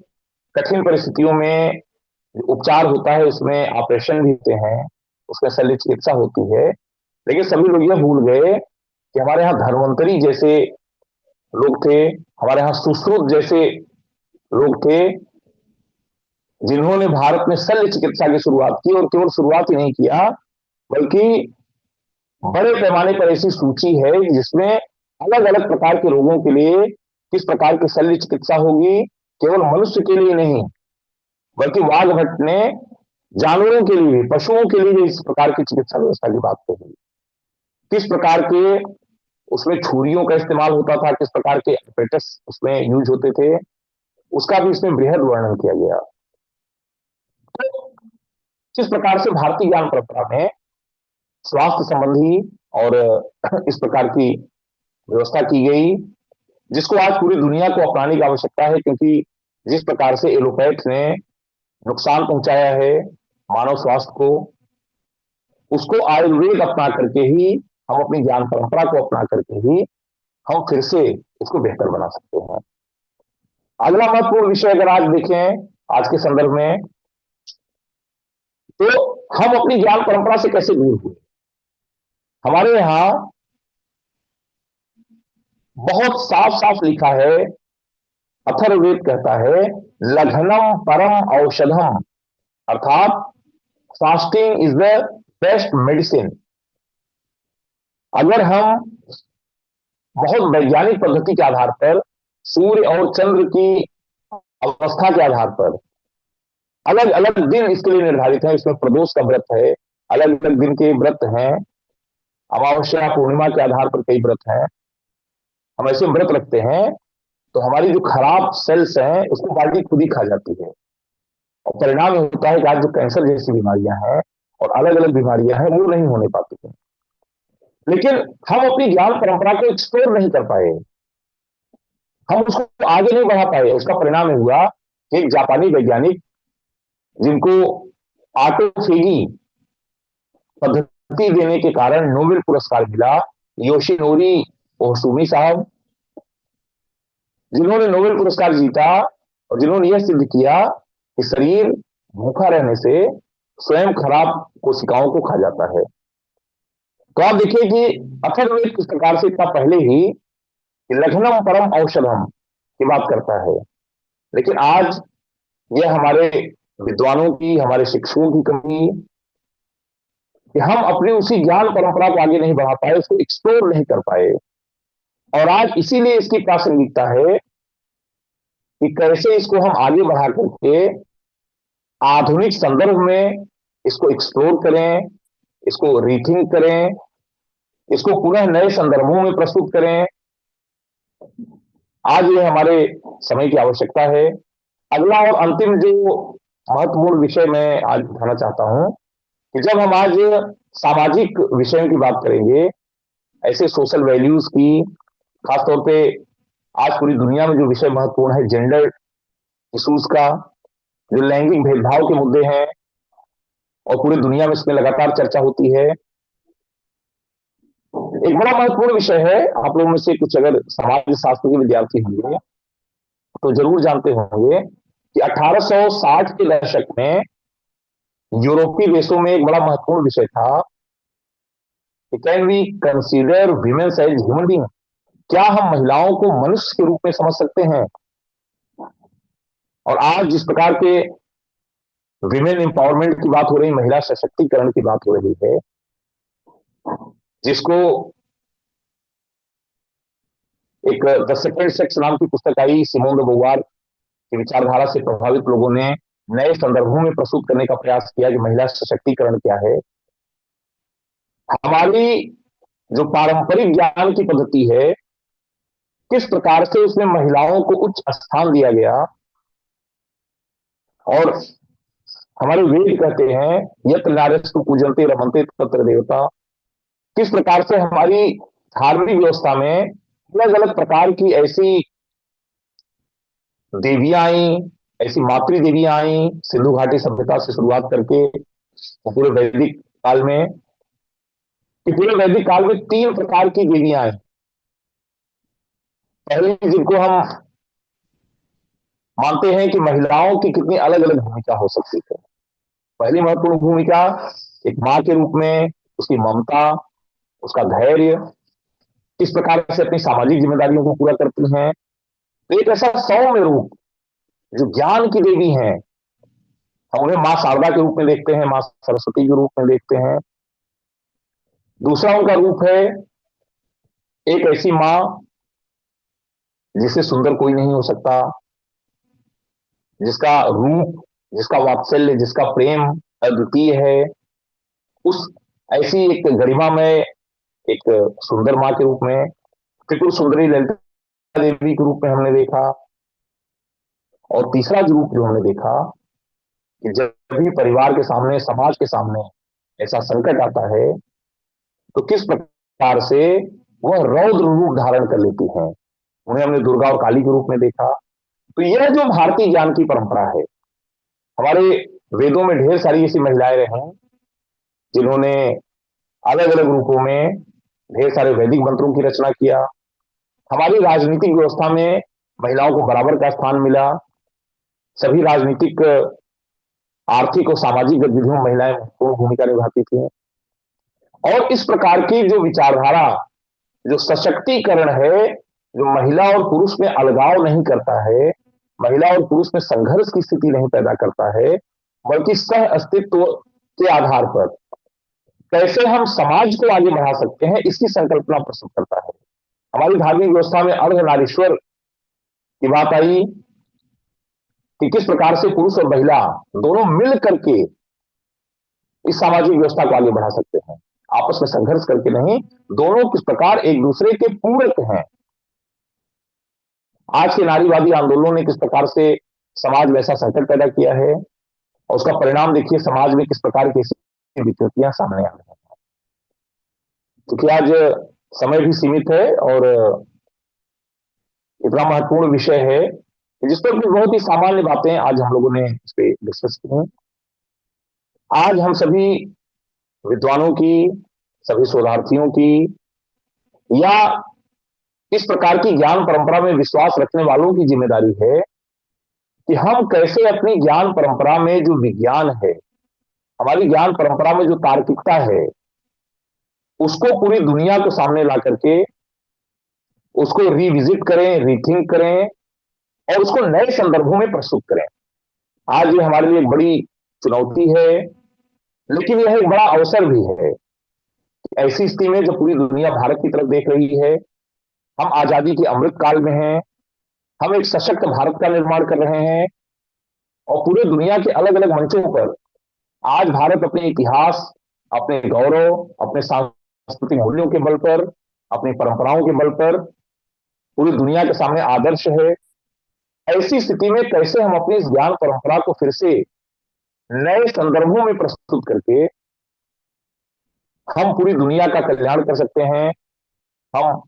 कठिन परिस्थितियों में उपचार होता है, उसमें ऑपरेशन भी होते हैं, उसमें शल्य चिकित्सा होती है। लेकिन सभी लोग यह भूल गए कि हमारे यहाँ धन्वंतरी जैसे लोग थे, हमारे यहाँ सुश्रुत जैसे लोग थे, जिन्होंने भारत में शल्य चिकित्सा की शुरुआत की। और केवल शुरुआत ही नहीं किया, बल्कि बड़े पैमाने पर ऐसी सूची है जिसमें अलग अलग प्रकार के रोगों के लिए किस प्रकार की शल्य चिकित्सा होगी। केवल मनुष्य के लिए नहीं, बल्कि वाघभट्ट ने जानवरों के लिए, पशुओं के लिए इस प्रकार की चिकित्सा व्यवस्था की बात कही। किस प्रकार के उसमें छुरियों का इस्तेमाल होता था, किस प्रकार के एपेटस उसमें यूज होते थे, उसका भी इसमें बृहद वर्णन किया गया। तो किस प्रकार से भारतीय ज्ञान परंपरा में स्वास्थ्य संबंधी और इस प्रकार की व्यवस्था की गई, जिसको आज पूरी दुनिया को अपनाने की आवश्यकता है, क्योंकि जिस प्रकार से एलोपैथ ने नुकसान पहुंचाया है मानव स्वास्थ्य को, उसको आयुर्वेद अपना करके ही, हम अपनी ज्ञान परंपरा को अपना करके ही हम फिर से इसको बेहतर बना सकते हैं। अगला महत्वपूर्ण विषय अगर आज देखें आज के संदर्भ में, तो हम अपनी ज्ञान परंपरा से कैसे दूर हुए। हमारे यहां बहुत साफ साफ लिखा है, अथर्ववेद कहता है लघनम परम औषधम, अर्थात fasting is the best medicine. अगर हम बहुत वैज्ञानिक पद्धति के आधार पर, सूर्य और चंद्र की अवस्था के आधार पर, अलग अलग दिन इसके लिए निर्धारित है, इसमें प्रदोष का व्रत है, अलग अलग दिन के व्रत हैं, अमावस्या पूर्णिमा के आधार पर कई व्रत हैं, हम ऐसे व्रत रखते हैं तो हमारी जो खराब सेल्स हैं उसको बॉडी खुद ही खा जाती है। और परिणाम ये होता है कि आज जो कैंसर जैसी बीमारियां हैं और अलग अलग बीमारियां हैं वो नहीं होने पाती हैं। लेकिन हम अपनी ज्ञान परंपरा को एक्सप्लोर नहीं कर पाए, हम उसको आगे नहीं बढ़ा पाए। उसका परिणाम हुआ कि एक जापानी वैज्ञानिक जिनको ऑटोफेगी पद्धति देने के कारण नोबेल पुरस्कार मिला, योशिनोरी ओसुमी साहब, जिन्होंने नोबेल पुरस्कार जीता और जिन्होंने यह सिद्ध किया कि शरीर भूखा रहने से स्वयं खराब कोशिकाओं को खा जाता है। तो आप देखिए कि अथर्ववेद किस प्रकार से इतना पहले ही लघ्नम परम औषधम की बात करता है, लेकिन आज यह हमारे विद्वानों की, हमारे शिक्षकों की कमी कि हम अपनी उसी ज्ञान परंपरा को आगे नहीं बढ़ा पाए, उसको एक्सप्लोर नहीं कर पाए। और आज इसीलिए इसकी प्रासंगिकता है कि कैसे इसको हम आगे बढ़ा करके आधुनिक संदर्भ में इसको एक्सप्लोर करें, इसको रीथिंक करें, इसको पुनः नए संदर्भों में प्रस्तुत करें। आज ये हमारे समय की आवश्यकता है। अगला और अंतिम जो महत्वपूर्ण विषय मैं आज उठाना चाहता हूं कि जब हम आज सामाजिक विषयों की बात करेंगे, ऐसे सोशल वैल्यूज की, खासतौर पे आज पूरी दुनिया में जो विषय महत्वपूर्ण है जेंडर इश्यूज का, जो लैंगिक भेदभाव के मुद्दे हैं और पूरी दुनिया में इसमें लगातार चर्चा होती है, एक बड़ा महत्वपूर्ण विषय है। आप लोगों में से कुछ अगर समाज शास्त्र के विद्यार्थी होंगे तो जरूर जानते होंगे कि 1860 के दशक में यूरोपीय देशों में एक बड़ा महत्वपूर्ण विषय था कि can we consider women as human being, क्या हम महिलाओं को मनुष्य के रूप में समझ सकते हैं। और आज जिस प्रकार के विमेन एम्पावरमेंट की बात हो रही, महिला सशक्तिकरण की बात हो रही है, जिसको एक द सेकंड सेक्स नाम की पुस्तक आई, सिमोन de beauvoir की विचारधारा से प्रभावित लोगों ने नए संदर्भों में प्रस्तुत करने का प्रयास किया कि महिला सशक्तिकरण क्या है। हमारी जो पारंपरिक ज्ञान की पद्धति है, किस प्रकार से उसमें महिलाओं को उच्च स्थान दिया गया। और हमारे वेद कहते हैं यत नार्यस्तु पूजन्ते रमन्ते तत्र देवता, किस प्रकार से हमारी धार्मिक व्यवस्था में अलग अलग प्रकार की ऐसी देवियां आई, ऐसी मातृ देवियां आई, सिंधु घाटी सभ्यता से शुरुआत करके पूरे वैदिक काल में, कि पूरे वैदिक काल में 3 प्रकार की देवियां आई। पहले जिनको हम मानते हैं कि महिलाओं की कितनी अलग अलग भूमिका हो सकती है। पहली महत्वपूर्ण भूमिका एक मां के रूप में, उसकी ममता, उसका धैर्य, किस प्रकार से अपनी सामाजिक जिम्मेदारियों को पूरा करती हैं। तो एक ऐसा सौम्य रूप जो ज्ञान की देवी हैं, हम उन्हें मां शारदा के रूप में देखते हैं, मां सरस्वती के रूप में देखते हैं। दूसरा उनका रूप है एक ऐसी मां जिससे सुंदर कोई नहीं हो सकता, जिसका रूप, जिसका वात्सल्य, जिसका प्रेम अद्वितीय है। उस ऐसी एक गरिमा में एक सुंदर मां के रूप में, त्रिपुर सुंदरी ललिता देवी के रूप में हमने देखा। और तीसरा जो रूप जो हमने देखा कि जब भी परिवार के सामने, समाज के सामने ऐसा संकट आता है तो किस प्रकार से वह रौद्र रूप धारण कर लेती हैं। उन्हें हमने दुर्गा और काली के रूप में देखा। तो यह जो भारतीय ज्ञान की परंपरा है, हमारे वेदों में ढेर सारी ऐसी महिलाएं रही जिन्होंने अलग अलग रूपों में ढेर सारे वैदिक मंत्रों की रचना किया। हमारी राजनीतिक व्यवस्था में महिलाओं को बराबर का स्थान मिला। सभी राजनीतिक, आर्थिक और सामाजिक गतिविधियों में महिलाएं महत्वपूर्ण भूमिका निभाती थी। और इस प्रकार की जो विचारधारा, जो सशक्तिकरण है, जो महिला और पुरुष में अलगाव नहीं करता है, महिला और पुरुष में संघर्ष की स्थिति नहीं पैदा करता है, बल्कि सह अस्तित्व के आधार पर कैसे हम समाज को आगे बढ़ा सकते हैं, इसकी संकल्पना प्रस्तुत करता है। हमारी धार्मिक व्यवस्था में अर्धनारीश्वर की बात आई कि किस प्रकार से पुरुष और महिला दोनों मिल करके इस सामाजिक व्यवस्था को आगे बढ़ा सकते हैं, आपस में संघर्ष करके नहीं, दोनों किस प्रकार एक दूसरे के पूरक हैं। आज के नारीवादी आंदोलनों ने किस प्रकार से समाज में ऐसा संकट पैदा किया है और उसका परिणाम देखिए समाज में किस प्रकार की विकृतियां सामने आ रही हैं। क्योंकि आज समय भी सीमित है और इतना महत्वपूर्ण विषय है जिस पर भी बहुत ही सामान्य बातें आज हम लोगों ने इस पे डिस्कस की हैं। आज हम सभी विद्वानों की, सभी शोधार्थियों की, या इस प्रकार की ज्ञान परंपरा में विश्वास रखने वालों की जिम्मेदारी है कि हम कैसे अपनी ज्ञान परंपरा में जो विज्ञान है, हमारी ज्ञान परंपरा में जो तार्किकता है उसको पूरी दुनिया के सामने ला करके उसको रिविजिट करें, रीथिंक करें और उसको नए संदर्भों में प्रस्तुत करें। आज ये हमारे लिए एक बड़ी चुनौती है, लेकिन यह एक बड़ा अवसर भी है। ऐसी स्थिति में जब पूरी दुनिया भारत की तरफ देख रही है, हम आजादी के अमृत काल में हैं, हम एक सशक्त भारत का निर्माण कर रहे हैं और पूरे दुनिया के अलग अलग मंचों पर आज भारत अपने इतिहास, अपने गौरव, अपने सांस्कृतिक मूल्यों के बल पर, अपनी परंपराओं के बल पर पूरी दुनिया के सामने आदर्श है। ऐसी स्थिति में कैसे हम अपनी इस ज्ञान परंपरा को फिर से नए संदर्भों में प्रस्तुत करके हम पूरी दुनिया का कल्याण कर सकते हैं, हम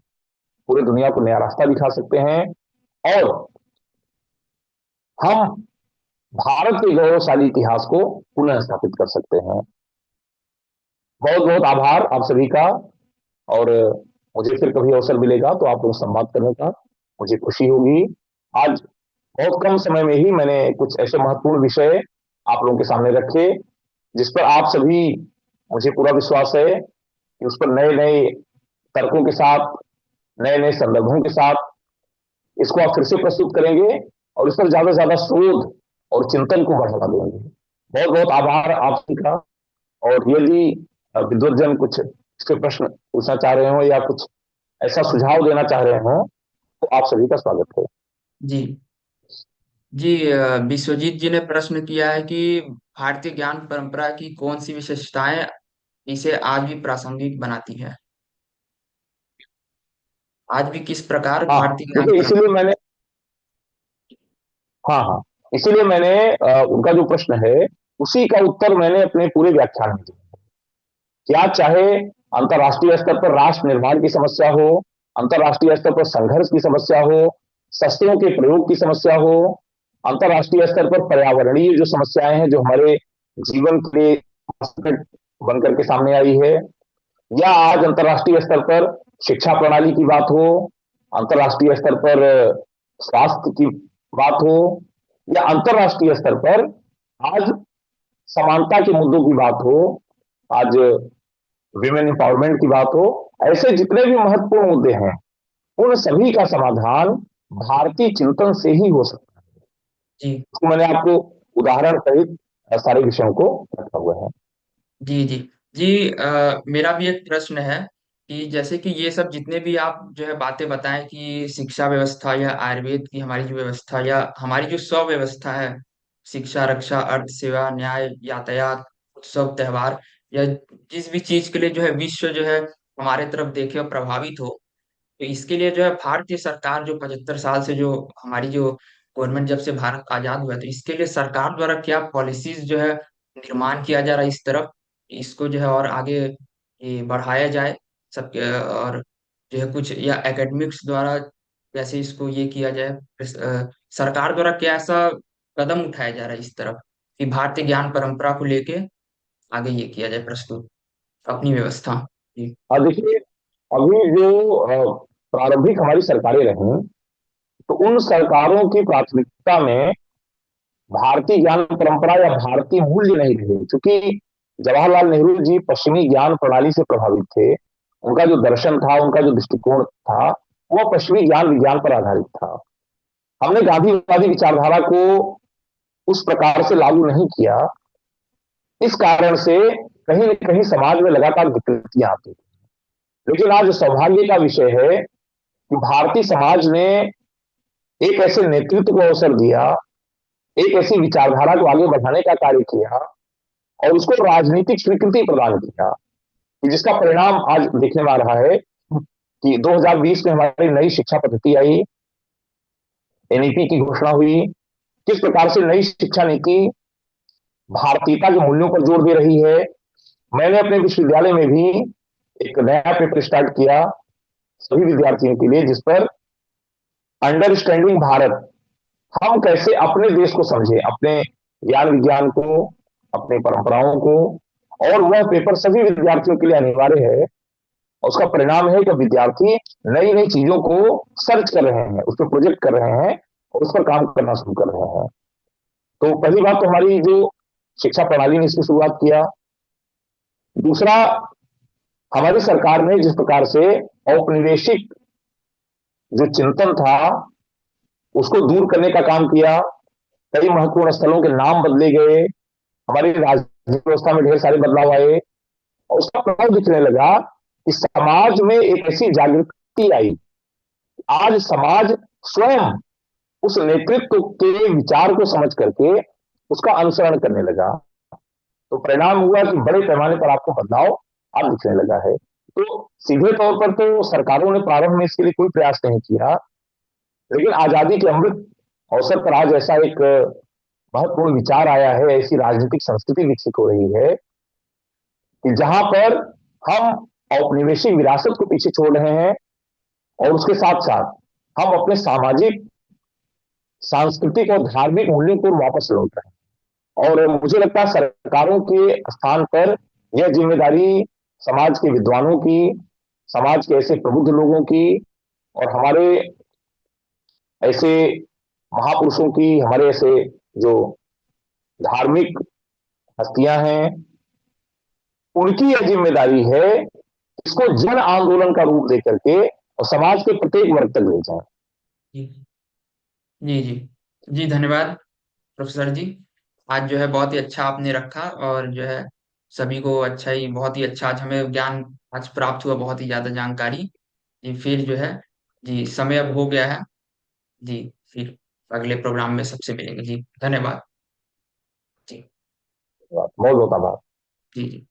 पूरी दुनिया को नया रास्ता दिखा सकते हैं और हम भारत के गौरवशाली इतिहास को पुनः स्थापित कर सकते हैं। बहुत बहुत आभार आप सभी का। और मुझे फिर कभी अवसर मिलेगा तो आप लोग संवाद करने का मुझे खुशी होगी। आज बहुत कम समय में ही मैंने कुछ ऐसे महत्वपूर्ण विषय आप लोगों के सामने रखे जिस पर आप सभी, मुझे पूरा विश्वास है कि उस पर नए नए तर्कों के साथ, नए नए संदर्भों के साथ इसको आप फिर से प्रस्तुत करेंगे और इस पर ज्यादा से ज्यादा शोध और चिंतन को बढ़ावा देंगे। बहुत बहुत आभार आप सभी का। और यदि विद्वतजन कुछ इसके प्रश्न पूछना चाह रहे हो या कुछ ऐसा सुझाव देना चाह रहे हो तो आप सभी का स्वागत है। जी जी। विश्वजीत जी ने प्रश्न किया है कि भारतीय ज्ञान परंपरा की कौन सी विशेषताएं इसे आज भी प्रासंगिक बनाती है। आज भी किस प्रकार हाँ, भारतीय ज्ञान देखिए परंपरा। इसीलिए मैंने, हाँ हाँ, इसीलिए मैंने उनका जो प्रश्न है उसी का उत्तर मैंने अपने पूरे व्याख्यान में दिया। क्या चाहे अंतर्राष्ट्रीय स्तर पर राष्ट्र निर्माण की समस्या हो, अंतर्राष्ट्रीय स्तर पर संघर्ष की समस्या हो, शस्त्रों के प्रयोग की समस्या हो, अंतर्राष्ट्रीय स्तर पर पर्यावरणीय जो समस्याएं हैं जो हमारे जीवन के लिए संकट बनकर के सामने आई है, या आज अंतर्राष्ट्रीय स्तर पर शिक्षा प्रणाली की बात हो, अंतर्राष्ट्रीय स्तर पर स्वास्थ्य की बात हो, या अंतर्राष्ट्रीय स्तर पर आज समानता के मुद्दों की बात हो, आज विमेन एम्पावरमेंट की बात हो, ऐसे जितने भी महत्वपूर्ण मुद्दे हैं उन सभी का समाधान भारतीय चिंतन से ही हो सकता है। जी तो मैंने आपको उदाहरण सहित सारे विषयों को रखा हुआ है। जी जी जी। मेरा भी एक प्रश्न है कि जैसे कि ये सब जितने भी आप जो है बातें बताएं कि शिक्षा व्यवस्था या आयुर्वेद की हमारी जो व्यवस्था या हमारी जो स्वव्यवस्था है, शिक्षा, रक्षा, अर्थ सेवा, न्याय, यातायात, उत्सव, त्योहार, या जिस भी चीज के लिए जो है विश्व जो है हमारे तरफ देखे और प्रभावित हो, तो इसके लिए जो है भारतीय सरकार जो 75 साल से जो हमारी जो गवर्नमेंट जब से भारत आजाद हुआ, तो इसके लिए सरकार द्वारा क्या पॉलिसीज जो है निर्माण किया जा रहा है इस तरफ, इसको जो है और आगे ये बढ़ाया जाए सबके, और जो है कुछ या एकेडमिक्स द्वारा कैसे इसको ये किया जाए, सरकार द्वारा क्या ऐसा कदम उठाया जा रहा है इस तरफ कि भारतीय ज्ञान परंपरा को लेके आगे ये किया जाए प्रस्तुत अपनी व्यवस्था। जी देखिए, अभी जो प्रारंभिक हमारी सरकारें रहीं तो उन सरकारों की प्राथमिकता में भारतीय ज्ञान परंपरा या भारतीय मूल्य नहीं रहे, क्योंकि जवाहरलाल नेहरू जी पश्चिमी ज्ञान प्रणाली से प्रभावित थे। उनका जो दर्शन था, उनका जो दृष्टिकोण था, वह पश्चिमी ज्ञान विज्ञान पर आधारित था। हमने गांधीवादी विचारधारा को उस प्रकार से लागू नहीं किया। इस कारण से कहीं न कहीं समाज में लगातार विकृतियां आती थी। लेकिन आज सौभाग्य का विषय है कि भारतीय समाज ने एक ऐसे नेतृत्व को अवसर दिया, एक ऐसी विचारधारा को आगे बढ़ाने का कार्य किया और उसको राजनीतिक स्वीकृति प्रदान किया, जिसका परिणाम आज देखने में आ रहा है कि 2020 में हमारी नई शिक्षा पद्धति आई, एनईपी की घोषणा हुई। किस प्रकार से नई शिक्षा नीति भारतीयता के मूल्यों पर जोर दे रही है। मैंने अपने विश्वविद्यालय में भी एक नया पेपर स्टार्ट किया सभी विद्यार्थियों के लिए, जिस पर अंडरस्टैंडिंग भारत, हम कैसे अपने देश को समझे, अपने ज्ञान विज्ञान को, अपनी परंपराओं को। और वह पेपर सभी विद्यार्थियों के लिए अनिवार्य है और उसका परिणाम है कि विद्यार्थी नई नई चीजों को सर्च कर रहे हैं, उस पर प्रोजेक्ट कर रहे हैं और उस पर काम करना शुरू कर रहे हैं। तो पहली बात तो हमारी जो शिक्षा प्रणाली ने इसकी शुरुआत किया। दूसरा, हमारी सरकार ने जिस प्रकार से औपनिवेशिक जो चिंतन था उसको दूर करने का काम किया, कई महत्वपूर्ण स्थलों के नाम बदले गए, हमारी राजनीतिक व्यवस्था में ढेर सारे बदलाव आए, और उसका प्रभाव दिखने लगा कि समाज में एक ऐसी जागृति आई। आज समाज स्वयं उस नेतृत्व के विचार को समझ करके उसका अनुसरण करने लगा। तो परिणाम हुआ कि बड़े पैमाने पर आपको बदलाव अब दिखने लगा है। तो सीधे तौर पर तो सरकारों ने प्रारंभ में इसके लिए कोई प्रयास नहीं किया, लेकिन आजादी के अमृत अवसर पर आज ऐसा एक महत्वपूर्ण विचार आया है, ऐसी राजनीतिक संस्कृति विकसित हो रही है कि जहां पर हम औपनिवेशिक विरासत को पीछे छोड़ रहे हैं और उसके साथ साथ हम अपने सामाजिक, सांस्कृतिक और धार्मिक मूल्यों को वापस लौट रहे हैं। और मुझे लगता है सरकारों के स्थान पर यह जिम्मेदारी समाज के विद्वानों की, समाज के ऐसे प्रबुद्ध लोगों की, और हमारे ऐसे महापुरुषों की, हमारे ऐसे जो धार्मिक हस्तियां हैं, उनकी यह जिम्मेदारी है इसको जन आंदोलन का रूप देकर के और समाज के प्रत्येक वर्ग तक ले जाए। जी जी जी जी, धन्यवाद प्रोफेसर जी। आज जो है बहुत ही अच्छा आपने रखा, और जो है सभी को अच्छा ही, बहुत ही अच्छा आज हमें ज्ञान आज प्राप्त हुआ, बहुत ही ज्यादा जानकारी। जी फिर जो है, जी समय अब हो गया है। जी फिर अगले प्रोग्राम में सबसे मिलेंगे। जी धन्यवाद। जी बहुत बहुत आभार। जी जी।